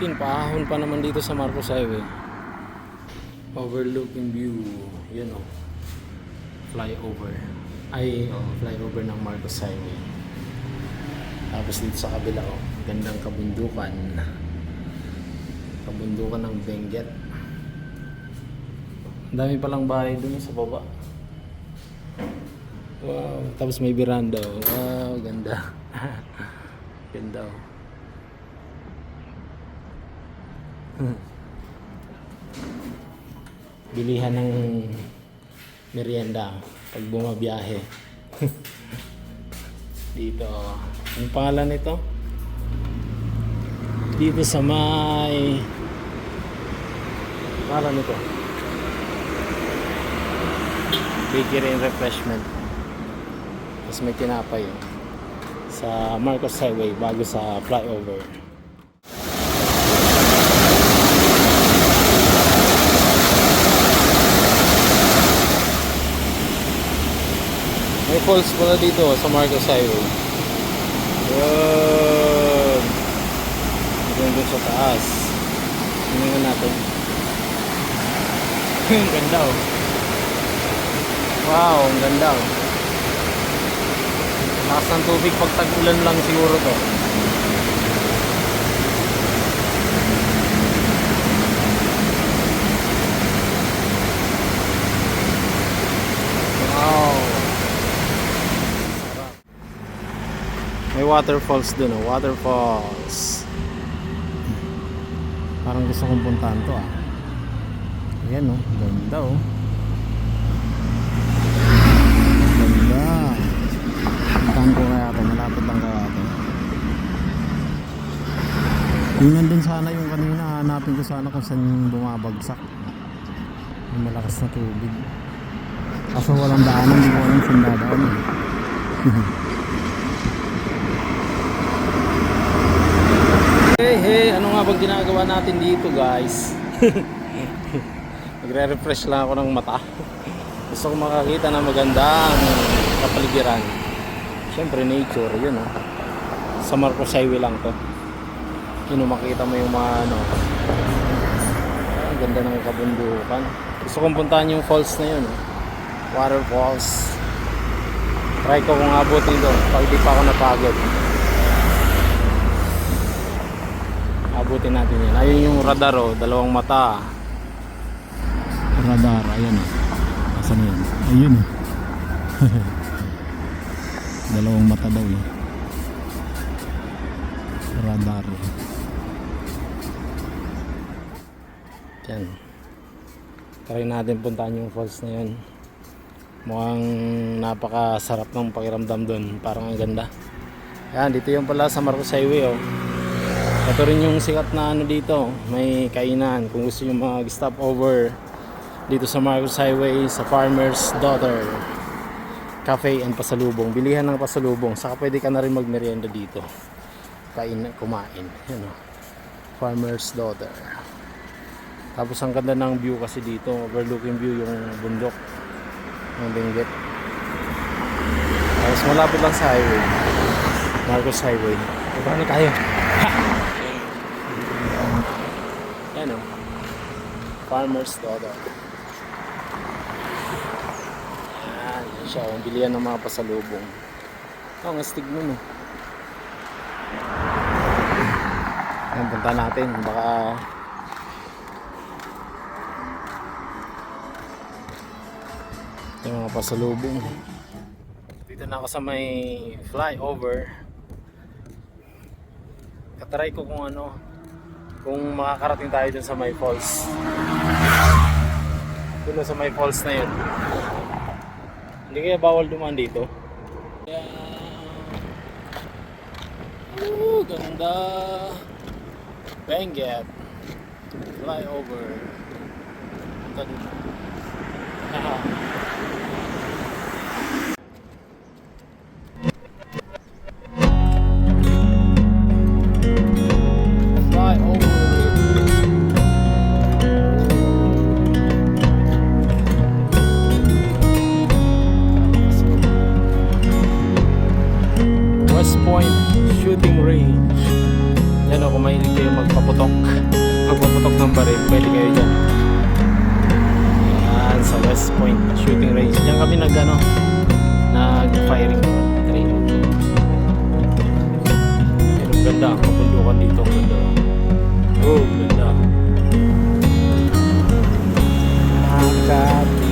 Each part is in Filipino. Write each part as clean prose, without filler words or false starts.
15, paahon pa naman dito sa Marcos Highway. Overlooking view. Yun o. Flyover. Flyover ng Marcos Highway. Tapos dito sa kabila o. Gandang kabundukan. Kabundukan ng Benguet. Ang dami palang bahay dun sa baba. Wow. Tapos may veranda o. Wow, ganda. Ganda o. Bilihan ng merienda pag bumabiyahe. Dito, ang pangalan nito? Dito sa may pangalan nito, Bakery and Refreshment. Tapos may tinapay sa Marcos Highway bago sa flyover. May falls pala dito sa Marcos Highway. Yun. Doon sa taas. Tingnan natin. Ang ganda oh. Wow, ang ganda oh. Lakas ng tubig pag tag-ulan lang siguro to. Wow. May waterfalls dun oh, waterfalls. Parang gusto kong puntahan to ah. Ayan oh, ganda oh. Ganda. Puntahan ko kaya ito, malapit lang kaya ito. Yung nandun sana yung kanina, hanapin ko sana kung saan bumabagsak. May malakas na tubig. Kaso walang daanan, hindi ko alam saan dadaan eh. Hey, ano nga bang ginagawa natin dito guys? Nagre-refresh lang ako ng mata. Gusto ko makakita ng magandang kapaligiran. Siyempre nature, yun oh. Sa Marcos Highway lang to. Yun, makita mo yung mga ano. Ang ganda ng kabundukan. Gusto kong puntahan yung falls na yun oh. Waterfalls. Try ko kung abutin doon pag di pa ako napagod. Abutin natin yan. Ayun yung radar oh, dalawang mata. Radar, ayan oh. Asan yan? Ayun oh. Dalawang mata daw eh. Radar. Yan. Try natin puntahan yung falls na yun. Mukhang napakasarap ng pakiramdam doon. Parang ang ganda. Yan, dito yung pala sa Marcos Highway oh. Ito rin yung sikat na ano dito, may kainan kung gusto nyo mag-stop over dito sa Marcos Highway sa Farmer's Daughter Cafe and Pasalubong. Bilihan ng pasalubong, saka pwede ka na rin magmerienda dito. Kumain. Yan o. Farmer's Daughter. Tapos ang ganda ng view kasi dito, overlooking view yung bundok ng Benguet. Tapos malapit lang sa highway, Marcos Highway. Paano tayo? Yan o, Farmer's Daughter. Yan siya, ang bilihan ng mga pasalubong. Ang astig nun o. Yan, punta natin, baka yung mga pasalubong. Dito na ako sa may flyover. Katry ko kung ano, kung makakarating tayo dun sa may falls. Dun sa may falls na yun. Hindi kaya bawal dumaan dito. Ganda. Benguet flyover. Ganda. West Point Shooting Range. Yan o, kung mahilig kayo magpaputok ng baril, pwede kayo dyan. Yan, sa West Point shooting range. Diyan kami nag-firing training. Yan, ang ganda. Kapundukan dito, ang ganda. Oh, ganda. Makati.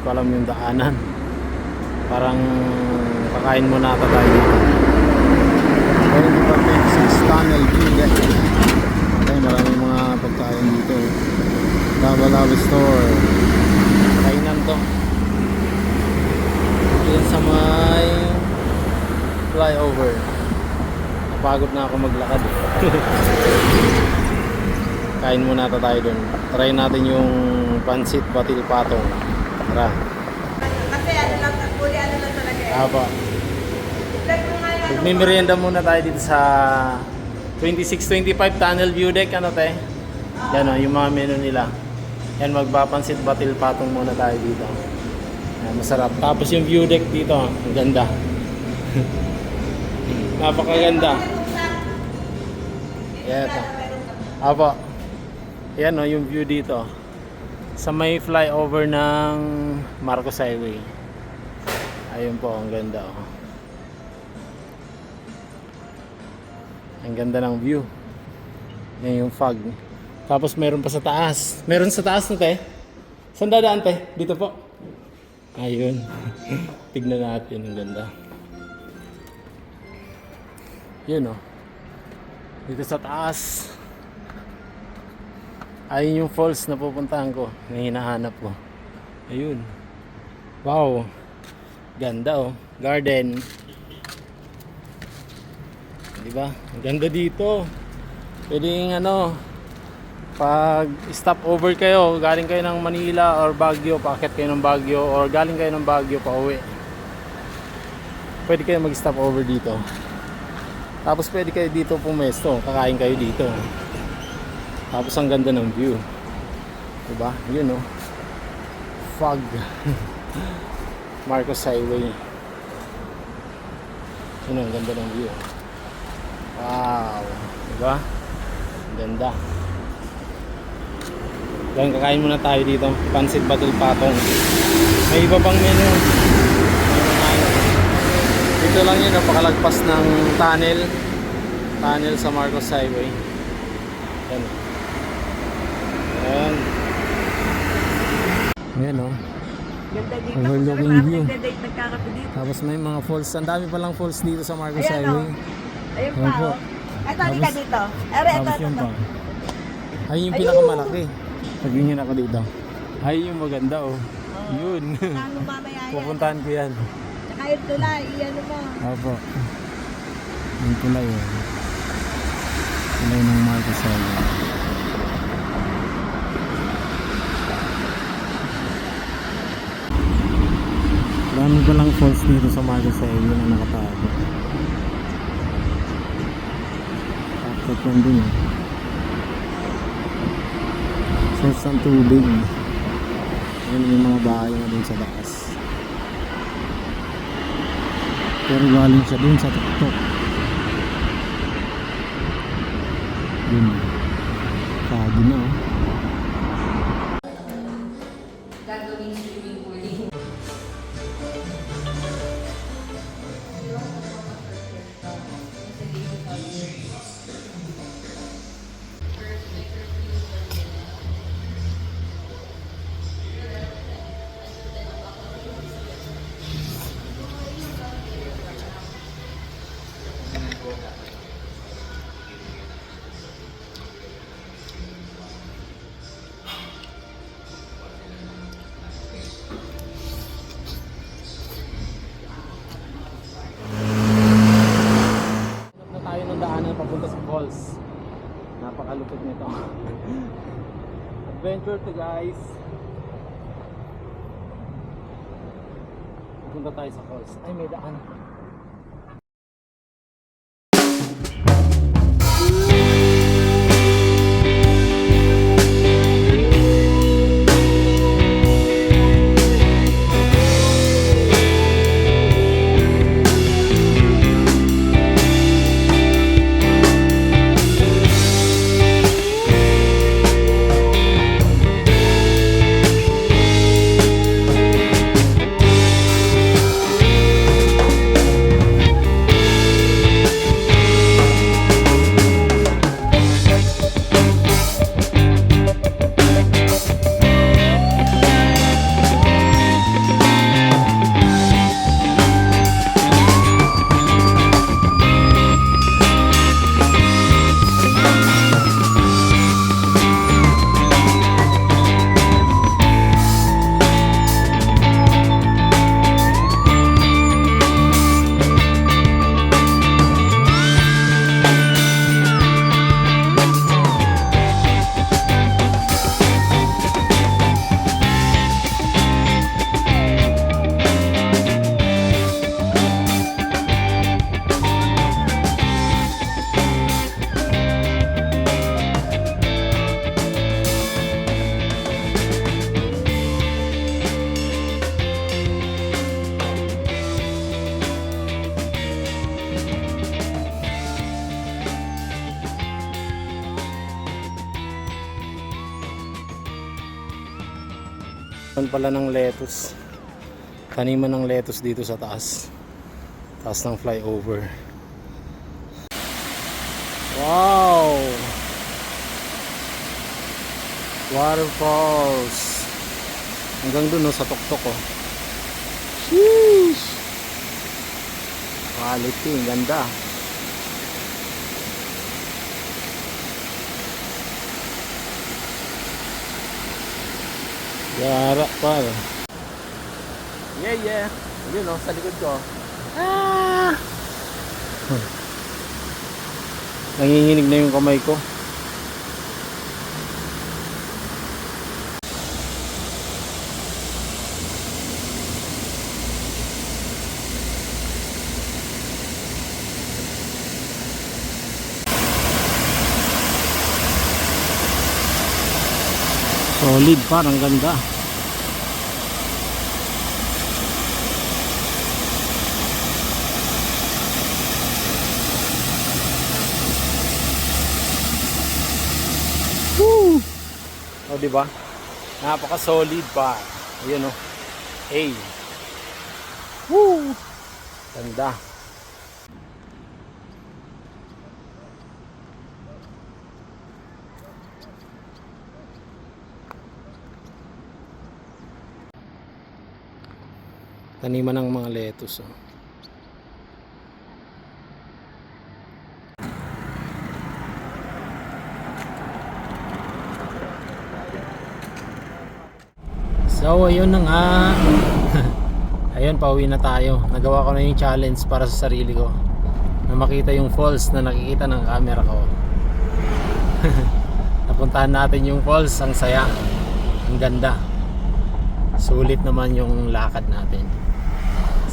Alam yung daanan, parang kakain muna ata tayo dito. Pero di ba 26 tunnel view deck. Okay, maraming mga pagkain dito. Lava store, kainan to. Yan sa may flyover. Napagod na ako maglakad. Kain muna ata tayo dun. Try natin yung pansit batil patong. Tara. Kasi ano lang talaga eh. Apa. Magmimerienda muna tayo dito sa 2625 Tunnel View Deck. Ano te? Yan o, yung mga menu nila. Yan, magpapansit batil patong muna tayo dito. Yan, masarap. Tapos yung view deck dito, ang ganda. Napakaganda. Yan ito. Apa. Yan o, yung view dito. Sa may flyover ng Marcos Highway. Ayun po, ang ganda oh. Ang ganda ng view. Yan yung fog. Tapos meron pa sa taas. Meron sa taas na te. Saan dadaan te? Dito po. Ayun. Tignan natin, ang ganda. Yun oh. Dito sa taas. Ayun yung falls na pupuntahan ko, na hinahanap ko. Ayun. Wow. Ganda oh. Garden. Diba? Ang ganda dito. Pwedeng pag stop over kayo, galing kayo ng Manila or Baguio, paakyat kayo ng Baguio, or galing kayo ng Baguio pa uwi. Pwede kayo mag-stop over dito. Tapos pwede kayo dito pumesto, kakain kayo dito. Tapos ang ganda ng view. Diba? Yun oh. Fog. Marcos Highway. Yun oh, ang ganda ng view. Wow. Diba? Ang ganda. Then kakain muna tayo dito. Pansit batil patong. May iba pang menu. Dito lang yun, pakalagpas ng tunnel. Tunnel sa Marcos Highway. Yan. Ayan. Ayan o. Ganda dito. Overlooking view. Nagdadate, nagkakape dito. Tapos may mga falls. Ang dami palang falls dito sa Marcos Highway. Ayun Ayan pa po. oh. Ito, halika dito. Tapos yun pa. Ay yung pinakamalaki. Sabihin nyo na ako dito. Ay yung maganda oh. Yun. Nang mamaya yan. Pupuntahan ko yan. Tsaka yung tulay, iyan mo. Opo. Yung tulay oh. Tulay ng Marcos Highway. Marami pa lang falls dito sa Marcos Highway na nakatago. Tapos yan din eh. Source ng tubig. Ayan yung mga bahay na dun sa taas. Pero galing siya dun sa tuktok. Yun. Pagi na oh. Gagawin swimming pool. Papunta sa falls. Napakalupit nito. Adventure to guys. punta tayo sa falls. Ay, may daan. Taniman pala ng lettuce. Taniman ng lettuce dito sa taas. Taas ng flyover. Wow! Waterfalls. Hanggang dun no, sa tuktok oh. Sheesh! Quality, ganda. Yara pa. Yeah. Yun o, sa likod ko. Ah! Nanginginig na yung kamay ko. Solid, parang ganda. Woo! O diba? Napaka-solid pa. Ayun o. Hey. Woo! Ganda. Taniman ng mga lettuce oh. So ayun na nga. Ayun, pauwi na tayo. Nagawa ko na yung challenge para sa sarili ko na makita yung falls na nakikita ng camera ko. Napuntahan natin yung falls. Ang saya, ang ganda. Sulit naman yung lakad natin.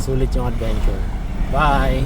Sulit yung adventure. Bye!